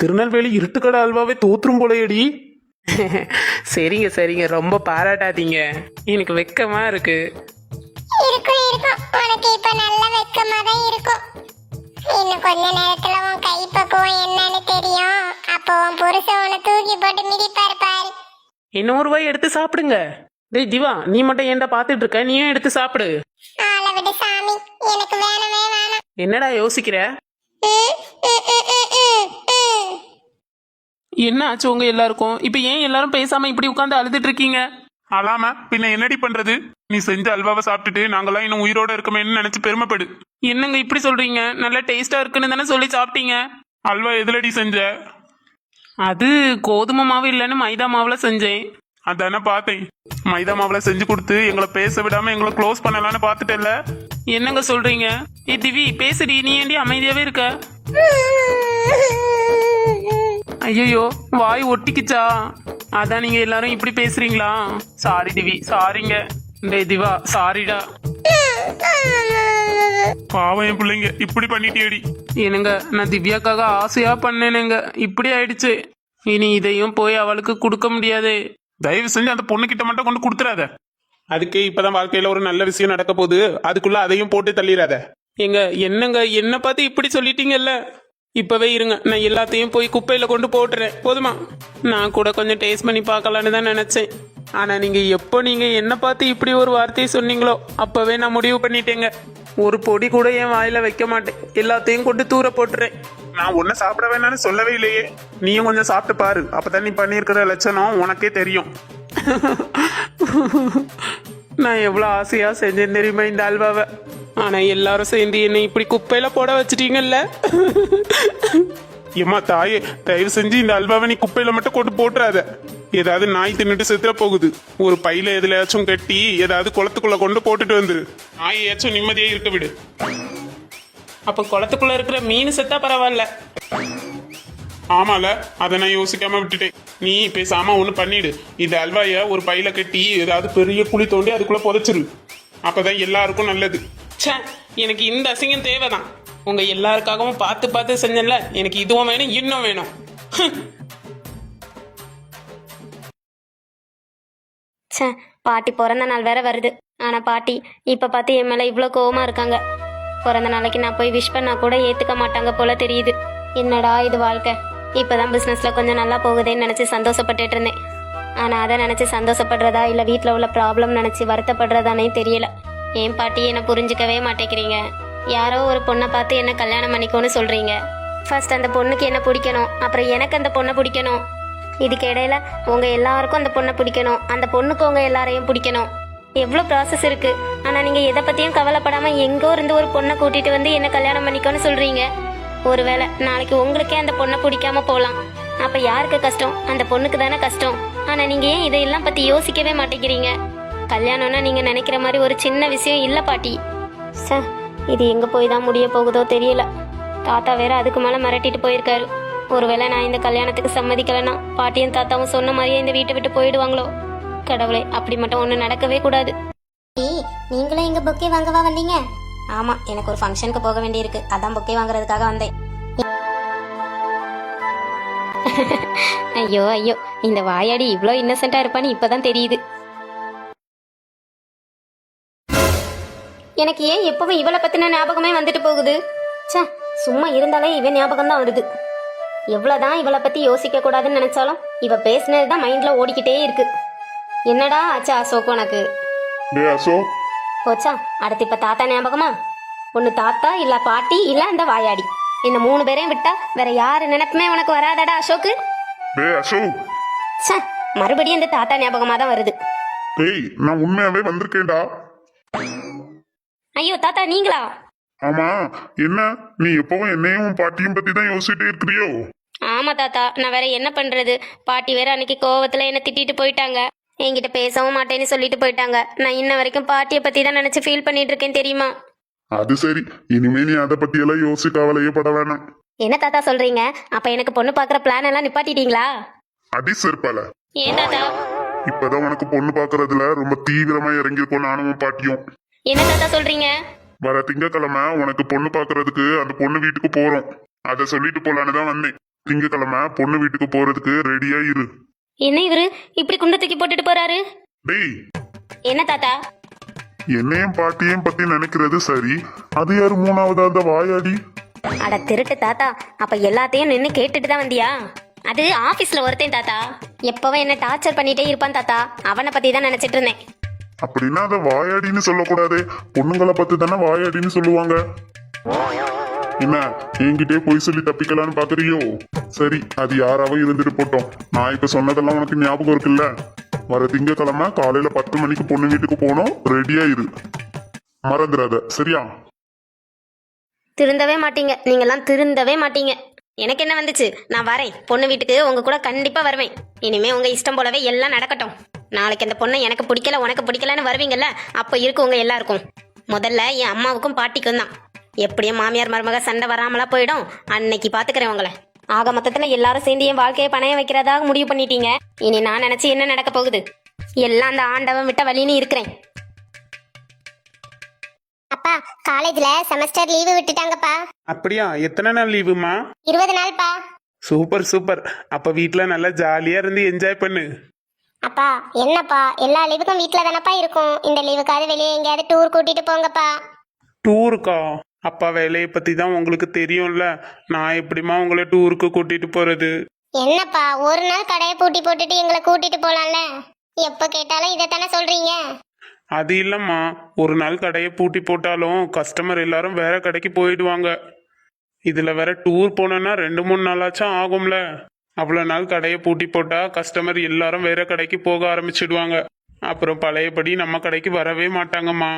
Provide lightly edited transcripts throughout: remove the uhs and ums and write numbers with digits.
திருநெல்வேலி இருட்டுக்கடை அல்வாவே தோத்துரும் போலையடி. சரிங்க சரிங்க, ரொம்ப பாராட்டாதீங்க, எனக்கு வெக்கமா இருக்கு. இருக்கும் இருக்கும், உனக்கு இப்ப நல்ல வெக்கமா தான் இருக்கும். இன்னும் கொஞ்ச நேரத்துல உன் கை பக்குவம் என்னன்னு தெரியும். அப்போ உன் புருஷன் உன்னை தூக்கி போட்டு மிதிப்பாரு பாரு. இன்னொரு ரூபாய் எடுத்து சாப்பிடுங்க. டேய் திவா, நீ மட்டும் ஏன்டா பாத்துட்டு இருக்க, நீயும் எடுத்து சாப்பிடு. ஆளை விடு சாமி, எனக்கு வேணவே வேணாம். என்னடா யோசிக்கிற? ம், ம், ம், ம், ம், ம். என்ன ஆச்சு உங்க எல்லாருக்கும்? இப்ப ஏன் எல்லாரும் பேசாம இப்படி உட்கார்ந்து அழுதுட்டு இருக்கீங்க? அலாம பின்ன என்னடி பண்றது? நீ செஞ்ச அல்வாவை சாப்பிட்டுட்டு நாங்கெல்லாம் இன்னும் உயிரோட இருக்கமேன்னு நினைச்சு பெருமைப்படு. என்னங்க இப்படி சொல்றீங்க? நல்ல டேஸ்டா இருக்குன்னு தானே சொல்லி சாப்பிட்டீங்க. அல்வா எதுலடி செஞ்ச? அது கோதுமை மாவு இல்லைன்னு மைதா மாவுல செஞ்சேன். அதானே பார்த்தேன். மைதா மாவுல செஞ்சு கொடுத்து எங்களை பேச விடாம எங்களை க்ளோஸ் பண்ணலான்னு பார்த்துட்டேல்ல. என்னங்க சொல்றீங்க? ஏ திவி பேசுடி, நீ ஏண்டி அமைதியாவே இருக்க? ஐயோ, வாய் ஒட்டிக்குச்சா? அதான் நீங்க எல்லாரும் இப்படி பேசுறீங்களா? சாரி திவி, சாரிங்க. டேய் திவா, சாரிடா. பாவம் என் பிள்ளைங்க இப்படி பண்ணிட்டேடி. என்னங்க, நான் திவ்யாக்காக ஆசையா பண்ணேனுங்க, இப்படி ஆயிடுச்சு. இனி இதையும் போய் அவளுக்கு கொடுக்க முடியாது. தயவு செஞ்சு அந்த பொண்ணுகிட்ட மட்டும் கொண்டு கொடுத்துறாத. அதுக்கு இப்பதான் வாழ்க்கையில ஒரு நல்ல விஷயம் நடக்க போகுது, அதுக்குள்ள அதையும் போட்டு தள்ளிடாத. எங்க என்னங்க, என்ன பார்த்து இப்படி சொல்லிட்டீங்கல்ல. இப்பவே இருங்க, நான் எல்லாத்தையும் போய் குப்பையில கொண்டு போட்டுறேன், போதுமா? நான் கூட கொஞ்சம் டேஸ்ட் பண்ணி பார்க்கலான்னு தான் நினைச்சேன். ஆனா நீங்க எப்போ நீங்க என்ன பார்த்து இப்படி ஒரு வார்த்தையை சொன்னீங்களோ அப்பவே நான் முடிவு பண்ணிட்டேங்க. ஒரு பொடி கூட என் வாயில வைக்க மாட்டேன், எல்லாத்தையும் கொண்டு தூர போட்டுறேன். நான் ஒன்னும் சாப்பிட வேணாம்னு சொல்லவே இல்லையே. நீயும் கொஞ்சம் சாப்பிட்டு பாரு, அப்பதான் நீ பண்ணியிருக்கிற லட்சணம் உனக்கே தெரியும். நான் எவ்வளவு ஆசையா செஞ்சேன் தெரியுமா இந்த அல்வாவை? ஆனா எல்லாரும் சேர்ந்து என்னை இப்படி குப்பையில போட வச்சிட்டீங்கல்ல. ஏம்மா தாயே, தயவு செஞ்சு இந்த அல்வாவை நீ குப்பையில மட்டும் கொண்டு போட்டுறாத. ஏதாவது நாய் தின்னுட்டு செத்துற போகுது. ஒரு பையில எதுலயாச்சும் கட்டி ஏதாவது குளத்துக்குள்ள கொண்டு போட்டுட்டு வந்துரு. நாயாச்சும் நிம்மதியா இருக்க விடு. அப்ப குளத்துக்குள்ள இருக்கிற மீன் செத்தா பரவாயில்ல. ஆமால, அதை நான் யோசிக்காம விட்டுட்டேன். நீ பேசாம ஒண்ணு பண்ணிடு. இந்த அல்வாய ஒரு பையில கட்டி ஏதாவது பெரிய குழி தோண்டி அதுக்குள்ள புதைச்சிரு. அப்பதான் எல்லாருக்கும் நல்லது. ச்சே, எனக்கு இந்த அசிங்கம் தேவைதான். உங்க எல்லாருக்காகவும் பார்த்து பார்த்து செஞ்சல, எனக்கு இதுவும் வேணும் இன்னும் வேணும். ச்சே, பாட்டி பிறந்த நாள் வேற வருது. ஆனா பாட்டி இப்ப பார்த்து என் மேல இவ்வளோ கோவமா இருக்காங்க. பிறந்த நாளைக்கு நான் போய் விஷ் பண்ணா கூட ஏத்துக்க மாட்டாங்க போல தெரியுது. என்னடா இது வாழ்க்கை. இப்பதான் பிசினஸ்ல கொஞ்சம் நல்லா போகுதேன்னு நினைச்சு சந்தோஷப்பட்டுட்டு இருந்தேன். ஆனா அதை நினைச்சு சந்தோஷப்படுறதா இல்ல வீட்டுல உள்ள ப்ராப்ளம் நினைச்சு வருத்தப்படுறதானே தெரியல. ஏன் பாட்டி என்ன புரிஞ்சுக்கவே மாட்டேங்கிறீங்க? யாரோ ஒரு பொண்ணை பார்த்து என்ன கல்யாணம் பண்ணிக்கோன்னு சொல்றீங்க. ஃபர்ஸ்ட் அந்த பொண்ணுக்கு என்ன பிடிக்கணும், அப்புறம் எனக்கு அந்த பொண்ணை பிடிக்கணும். இதுக்கு இடையில உங்க எல்லாருக்கும் அந்த பொண்ணை பிடிக்கணும், அந்த பொண்ணுக்கு உங்க எல்லாரையும் பிடிக்கணும். எவ்வளோ ப்ராசஸ் இருக்கு. ஆனா நீங்க எதை பத்தியும் கவலைப்படாம எங்கோ இருந்து ஒரு பொண்ணை கூட்டிட்டு வந்து என்ன கல்யாணம் பண்ணிக்கோன்னு சொல்றீங்க. ஒருவேளை நாளைக்கு உங்களுக்கே அந்த பொண்ணை பிடிக்காம போலாம். அப்ப யாருக்கு கஷ்டம்? அந்த பொண்ணுக்கு தானே கஷ்டம். ஆனா நீங்க ஏன் இதையெல்லாம் பத்தி யோசிக்கவே மாட்டேங்கிறீங்க? கல்யாணம்னா நீங்க நினைக்கிற மாதிரி ஒரு சின்ன விஷயம் இல்ல பாட்டி. சார், இது எங்க போய் தான் முடிய போகுதோ தெரியல. தாத்தா வேற அதுக்கு மேல மிரட்டிட்டு போயிருக்காரு. ஒருவேளை நான் இந்த கல்யாணத்துக்கு சம்மதிக்கலன்னா பாட்டியும் தாத்தாவும் சொன்ன மாதிரியே இந்த வீட்டை விட்டு போயிடுவாங்களோ? கடவுளே, அப்படி மட்டும் ஒண்ணு நடக்கவே கூடாது. நீங்களும் எங்க பொக்கே வாங்கவா வந்தீங்க? ஆமா, எனக்கு ஒரு ஃபங்க்ஷனுக்கு போக வேண்டியிருக்கு, அதான் பொக்கே வாங்குறதுக்காக வந்தேன். ஐயோ ஐயோ, இந்த வாயாடி இவ்வளோ இன்னசென்ட்டா இருப்பான்னு இப்பதான் தெரியுது. எனக்கு ஏன் எப்பவும் இவளை பத்தின ஞாபகமே வந்துட்டு போகுது? ச்சே, சும்மா இருந்தாலே இவன் ஞாபகம் தான் வருது. எவ்வளவுதான் இவளை பத்தி யோசிக்க கூடாதுன்னு நினைச்சாலும் இவ பேசினதுதான் மைண்ட்ல ஓடிக்கிட்டே இருக்கு. என்னடா ஆச்சா அசோக் உனக்கு? போச்சா, அடுத்து இப்ப தாத்தா ஞாபகமா? ஒன்னு தாத்தா இல்ல பாட்டி இல்ல இந்த வாயாடி. இந்த 3 பேரையும் விட்டா வேற யாரு நினைப்புமே உனக்கு வராதடா அசோக்கு. ச்சே, மறுபடியும் இந்த தாத்தா ஞாபகமா தான் வருது. நான் உண்மையாவே வந்திருக்கேன்டா. ஐயோ தாத்தா, நீங்களா? ஆமா, என்ன நீ எப்பவும் என்னையும் பாட்டியும் பத்தி தான் யோசிச்சுட்டே இருக்கிறியோ? ஆமா தாத்தா, நான் வேற என்ன பண்றது? பாட்டி வேற அன்னைக்கு கோவத்துல என்ன திட்டிட்டு போயிட்டாங்க. என்கிட்ட பேசவும் மாட்டேன்னு சொல்லிட்டு போயிட்டாங்க. நான் இன்ன வரைக்கும் பாட்டியை பத்தி தான் நினைச்சு ஃபீல் பண்ணிட்டு இருக்கேன் தெரியுமா? அது சரி, இனிமே நீ அதை பத்தி எல்லாம் யோசிக்க கவலையே பட வேணாம். என்ன தாத்தா சொல்றீங்க? அப்ப எனக்கு பொண்ணு பாக்குற பிளான் எல்லாம் நிப்பாட்டிட்டீங்களா? அடி செருப்பால. ஏன் தாத்தா? இப்பதான் உனக்கு பொண்ணு பாக்குறதுல ரொம்ப தீவிரமா இறங்கியிருக்கோம் நானும் பாட்டியும். என்ன தாத்தா சொல்றீங்க? வர திங்கக்கிழமை உனக்கு பொண்ணு பாக்குறதுக்கு அந்த பொண்ணு வீட்டுக்கு போறோம். அதை சொல்லிட்டு போலான்னு தான் வந்தேன். திங்கக்கிழமை பொண்ணு வீட்டுக்கு போறதுக்கு ரெடியா இரு. என்ன இவரு இப்படி குண்டை தூக்கி போட்டுட்டு போறாரு? டேய், என்ன தாத்தா? என்னையும் பாட்டியும் பத்தி நினைக்கிறது சரி, அது யாரு மூணாவது அந்த வாயாடி? அட திருட்டு தாத்தா, அப்ப எல்லாத்தையும் நின்னு கேட்டுட்டு தான் வந்தியா? அது ஆபீஸ்ல ஒருத்தன் தாத்தா, எப்பவும் என்ன டார்ச்சர் பண்ணிட்டே இருப்பான் தாத்தா, அவனை பத்தி தான் நினைச்சிட்டு இருந்தேன். அப்படின்னா அதை வாயாடின்னு சொல்லக்கூடாது, பொண்ணுங்களை பத்தி தானே வாயாடின்னு சொல்லுவாங்க. என்ன என்கிட்டே பொய் சொல்லி தப்பிக்கலான்னு பாக்குறியோ? சரி, அது யாராவது இருந்துட்டு போட்டோம். நான் இப்ப சொன்னதெல்லாம் உனக்கு ஞாபகம் இருக்குல்ல? வர திங்கக்கிழமை காலையில 10 மணிக்கு பொண்ணு வீட்டுக்கு போனோம், ரெடியா இரு, மறந்துடாத, சரியா? திருந்தவே மாட்டீங்க, நீங்கெல்லாம் திருந்தவே மாட்டீங்க. எனக்கு என்ன வந்துச்சு, நான் வரேன் பொண்ணு வீட்டுக்கு, உங்க கூட கண்டிப்பா வருவேன். இனிமே உங்க இஷ்டம் போலவே எல்லாம் நடக்கட்டும். நாளைக்கு அந்த பொண்ணை எனக்கு பிடிக்கல உனக்கு பிடிக்கலன்னு வருவீங்கல்ல, அப்ப இருக்கு உங்க எல்லாருக்கும். முதல்ல என் அம்மாவுக்கும் பாட்டிக்கும் தான். எப்படியும் மாமியார் மருமக சண்டை வராமலா போயிடும், அன்னைக்கு பாத்துக்கிறேன் உங்களை. ஆக மொத்தத்துல எல்லாரும் சேர்ந்து என் வாழ்க்கையை பணைய வைக்கிறதாக முடிவு பண்ணிட்டீங்க. இனி நான் நினைச்சு என்ன நடக்க போகுது? எல்லாம் அந்த ஆண்டவன் விட்ட வழின்னு இருக்கிறேன். அப்பா, காலேஜ்ல செமஸ்டர் லீவு விட்டுட்டாங்கப்பா. அப்படியா? எத்தனை நாள் லீவுமா? 20 நாள்ப்பா. Super super. அப்ப வீட்ல நல்லா ஜாலியா இருந்து என்ஜாய் பண்ணு. அப்பா என்னப்பா, எல்லா லீவுக்கும் வீட்ல தானப்பா இருக்கும். இந்த லீவுக்காவது வெளியே எங்கேயாவது டூர் கூட்டிட்டு போங்கப்பா. டூருக்கா? அப்பா வேலையை பத்தி தான் உங்களுக்கு தெரியும்ல, நான் எப்படிமா உங்களை டூருக்கு கூட்டிட்டு போறது? என்னப்பா, ஒரு நாள் கடையை பூட்டி போட்டுட்டு எங்களை கூட்டிட்டு போலாம்ல? எப்ப கேட்டாலும் இதைத்தானே சொல்றீங்க. அது இல்லம்மா, ஒரு நாள் கடையை பூட்டி போட்டாலும் கஸ்டமர் எல்லாரும் வேற கடைக்கு போயிடுவாங்க. இதுல வேற டூர் போனோம்னா 2-3 நாளாச்சும் ஆகும்ல. அவ்வளவு நாள் கடையை பூட்டி போட்டா கஸ்டமர் எல்லாரும் வேற கடைக்கு போக ஆரம்பிச்சிடுவாங்க. அப்புறம் பழையபடி நம்ம கடைக்கு வரவே மாட்டாங்கம்மா.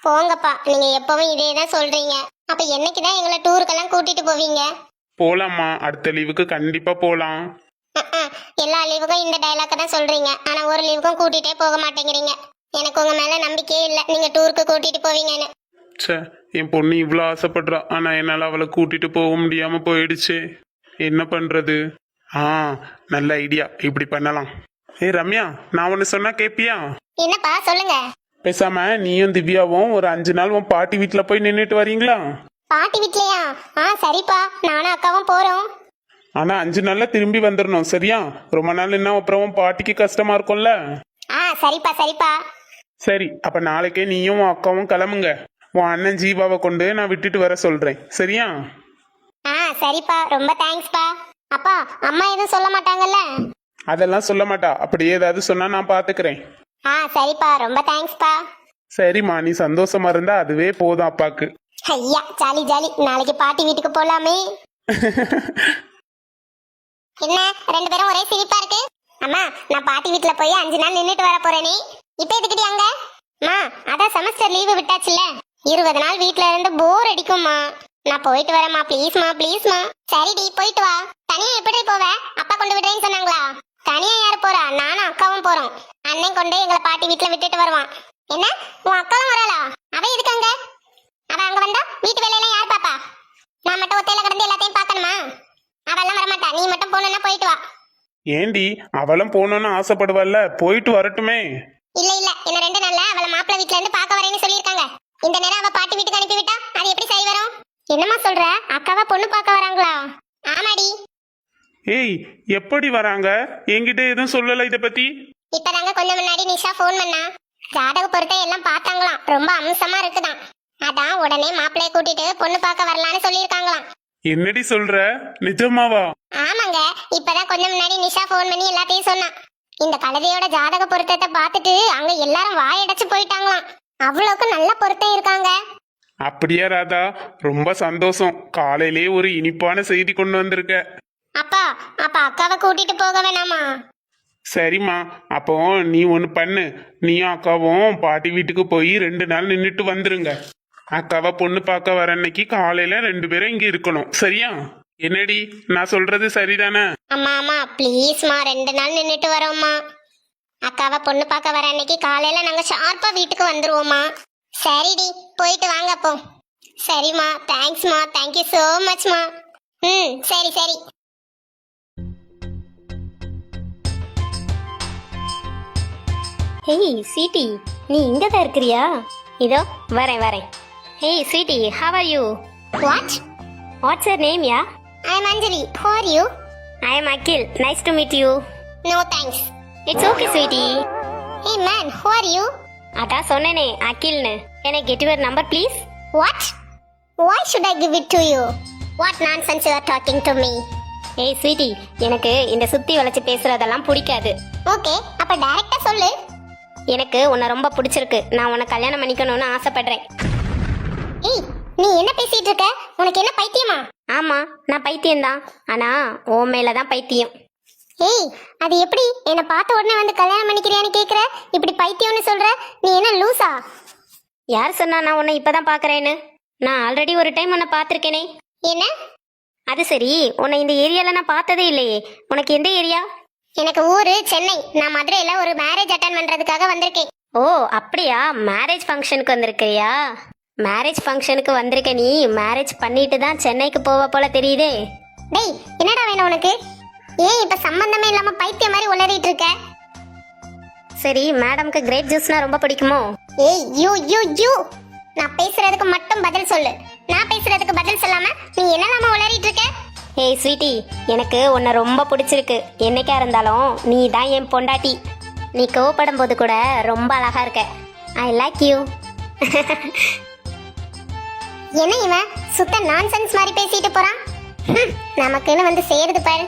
போங்கப்பா, நீங்க எப்பவும் இதே தான் சொல்றீங்க. அப்ப என்னைக்குதான் எங்களை டூருக்கெல்லாம் கூட்டிட்டு போவீங்க? போலாம்மா, அடுத்த லீவுக்கு கண்டிப்பா போலாம். எல்லா லீவுக்கும் இந்த டைலாக்க தான் சொல்றீங்க, ஆனா ஒரு லீவுக்கும் கூட்டிட்டே போக மாட்டேங்கிறீங்க. எனக்கு உங்க மேல நம்பிக்கையே இல்லை நீங்க டூருக்கு கூட்டிட்டு போவீங்கன்னு. ச்சே, என் பொண்ணு இவ்வளோ ஆசைப்படுறா, ஆனா என்னால் அவளை கூட்டிட்டு போக முடியாம போயிடுச்சு. என்ன பண்றது? நல்ல ஐடியா, இப்படி பண்ணலாம். ரம்யா, நான் ஒன்று சொன்னா கேப்பியா? என்னப்பா, சொல்லுங்க. பேசாம நீயும் திவ்யாவும் ஒரு 5 நாள் உன் பாட்டி வீட்டுல போய் நின்றுட்டு வரீங்களா? பாட்டி வீட்லயா? சரிப்பா, நானும் அக்காவும் போறோம். ஆனா 5 நாள்ல திரும்பி வந்துடணும், சரியா? ரொம்ப நாள் என்ன அப்புறம் உன் பாட்டிக்கு கஷ்டமா இருக்கும்ல. சரிப்பா சரிப்பா. சரி, அப்ப நாளைக்கே நீயும் உன் அக்காவும் கிளம்புங்க. உன் அண்ணன் ஜீவாவை கொண்டு நான் விட்டுட்டு வர சொல்றேன், சரியா? சரிப்பா, ரொம்ப தேங்க்ஸ்பா. அப்பா, அம்மா எதுவும் சொல்ல மாட்டாங்கல்ல? அதெல்லாம் சொல்ல மாட்டா, அப்படியே ஏதாவது சொன்னா நான் பாத்துக்கிறேன். சரிப்பா, ரொம்ப தேங்க்ஸ்பா. சரிம்மா, நீ சந்தோஷமா இருந்தா அதுவே போதும் அப்பாக்கு. ஐயா, ஜாலி ஜாலி, நாளைக்கு பாட்டி வீட்டுக்கு போலாமே. என்ன 2 பேரும் ஒரே சிரிப்பா இருக்கு? அம்மா, நான் பாட்டி வீட்டுல போய் 5 நாள் நின்னுட்டு வர போறேனே. இப்ப எதுக்குடி அங்க? அம்மா, அதான் செமஸ்டர் லீவு விட்டாச்சுல, 20 நாள் வீட்டுல இருந்து போர் அடிக்கும்மா. நான் போயிட்டு வரேம்மா, ப்ளீஸ்மா ப்ளீஸ்மா. சரிடி, போயிட்டு வா. தனியா எப்படி போவ? அப்பா கொண்டு விடுறேன்னு சொன்னாங்களா? தனியா யாரு போறா? நானும் அக்காவும் போறோம். அண்ணன் கொண்டு எங்களை பாட்டி வீட்டுல விட்டுட்டு வருவான். என்ன, உன் அக்காவும் வராளா? அவ எதுக்கு அங்க? அவ அங்க வந்தா வீட்டு வேலையெல்லாம் யார் பாப்பா? நான் மட்டும் ஒத்தையில கிடந்து எல்லாத்தையும் பாக்கணுமா? அவெல்லாம் வரமாட்டா, நீ மட்டும் போனா போயிட்டு வா. ஏண்டி, அவளும் போகணும்னு ஆசைப்படுவல்ல, போயிட்டு வரட்டுமே. இல்ல இல்ல, இன்னும் 2 நாள்ல அவளை மாப்பிள்ளை வீட்டுல இருந்து பாக்க வரேன்னு சொல்லியிருக்காங்க. இந்த நேரம் அவ பாட்டி வீட்டுக்கு அனுப்பி விட்டா அது எப்படி சரி வரும்? என்னம்மா சொல்ற? அக்காவா பொண்ணு பார்க்க வராங்களா? ஆமாடி. ஏய், எப்படி வராங்க? என்கிட்ட எதுவும் சொல்லல இத பத்தி. இப்பதாங்க கொஞ்சம் முன்னாடி நிஷா போன் பண்ணா. ஜாதக பொருத்த எல்லாம் பார்த்தாங்களாம், ரொம்ப அம்சமா இருக்குதான். அதான் உடனே மாப்பிள்ளைய கூட்டிட்டு பொண்ணு பார்க்க வரலான்னு சொல்லியிருக்காங்களாம். என்னடி சொல்ற? நிஜமாவா? ஆமாங்க, இப்பதான் கொஞ்சம் முன்னாடி நிஷா போன் பண்ணி எல்லாத்தையும் சொன்னா. இந்த கழுதையோட ஜாதக பொருத்தத்தை பார்த்துட்டு அங்க எல்லாரும் வாயடைச்சு போயிட்டாங்களாம். அவ்வளவுக்கு நல்ல பொருத்தம் இருக்காங்க. அப்படியா ராதா? ரொம்ப சந்தோஷம். காலையிலே ஒரு இனிப்பான செய்தி கொண்டு வந்திருக்க. அப்பா, அப்ப அக்காவை கூட்டிட்டு போக வேணாமா? சரிம்மா, அப்போ நீ ஒன்று பண்ணு, நீயும் அக்காவும் பாட்டி வீட்டுக்கு போய் 2 நாள் நின்றுட்டு வந்துருங்க. அக்காவை பொண்ணு பார்க்க வர அன்னைக்கு காலையில 2 பேரும் இங்க இருக்கணும், சரியா? என்னடி, நான் சொல்றது சரிதானே? அம்மா அம்மா ப்ளீஸ்மா, 2 நாள் நின்றுட்டு வரோம்மா. அக்காவை பொண்ணு பார்க்க வர அன்னைக்கு காலையில நாங்க ஷார்ப்பா வீட்டுக்கு வந்துருவோம்மா. சரிடி, போயிட்டு வாங்க அப்போ. சரிம்மா, தேங்க்ஸ்மா, தேங்க்யூ சோ மச்மா. சரி சரி. ஹேய் ஸ்வீட்டி, நீ இங்க தான் இருக்கிறியா? இதோ வரேன் வரேன். Hey sweetie, how are you? What? What's your name, yeah? I am Anjali. Who are you? I am Akhil. Nice to meet you. No thanks. It's okay sweetie. Hey man, who are you? அதான் சொன்னேனே அகில்னு. Can I get your number please? What? Why should I give it to you? What nonsense you are talking to me? ஏய் sweetie, எனக்கு இந்த சுத்தி வளைச்சு பேசுறதெல்லாம் பிடிக்காது. ஓகே, அப்ப டைரக்டா சொல்லு. எனக்கு உன்னை ரொம்ப பிடிச்சிருக்கு. நான் உன்னை கல்யாணம் பண்ணிக்கணும்னு ஆசைப்படுறேன். ஏய், நீ என்ன பேசிட்டு இருக்க? உனக்கு என்ன பைத்தியமா? ஆமா, நான் பைத்தியம்தான். ஆனா உன் மேலதான் பைத்தியம். ஏய், அது எப்படி என்ன பார்த்த உடனே வந்து கல்யாணம் பண்ணிக்கிறியான்னு கேக்குற? இப்படி பைத்தியம்னு சொல்ற? நீ என்ன லூசா? யார் சொன்னா நான் உன்னை இப்பதான் பாக்குறேன்னு? நான் ஆல்ரெடி ஒரு டைம் உன்னை பார்த்திருக்கேனே. என்ன? அது சரி, உன்னை இந்த ஏரியால நான் பார்த்ததே இல்லையே. உனக்கு எந்த ஏரியா? எனக்கு ஊரு சென்னை. நான் மதுரையில ஒரு மேரேஜ் அட்டெண்ட் பண்றதுக்காக வந்திருக்கேன். ஓ அப்படியா? மேரேஜ் ஃபங்க்ஷனுக்கு வந்திருக்கியா? மேரேஜ் ஃபங்க்ஷனுக்கு வந்திருக்க நீ மேரேஜ் பண்ணிட்டு தான் சென்னைக்கு போவ போல தெரியுதே. டேய், என்னடா வேணும் உனக்கு? ஏன் இப்ப சம்பந்தமே இல்லாம பைத்தியம் மாதிரி உளறிட்டு இருக்க? சரி, மேடம்க்கு கிரேப் ஜூஸ்னா ரொம்ப பிடிக்குமோ? ஏய், யூ நான் பேசுறதுக்கு மட்டும் பதில் சொல்லு. நான் பேசுறதுக்கு பதில் சொல்லாம நீ என்னலாமா உளறிட்டு இருக்க? ஏய் ஸ்வீட்டி, எனக்கு உன்னை ரொம்ப பிடிச்சிருக்கு. என்னைக்கா இருந்தாலும் நீ தான் என் பொண்டாட்டி. நீ கோவப்படும் போது கூட ரொம்ப அழகா இருக்க. I like you. என்ன இவன் சுத்த நான்சென்ஸ் மாதிரி பேசிட்டு போறான்? நமக்குன்னு வந்து சேருது பாரு.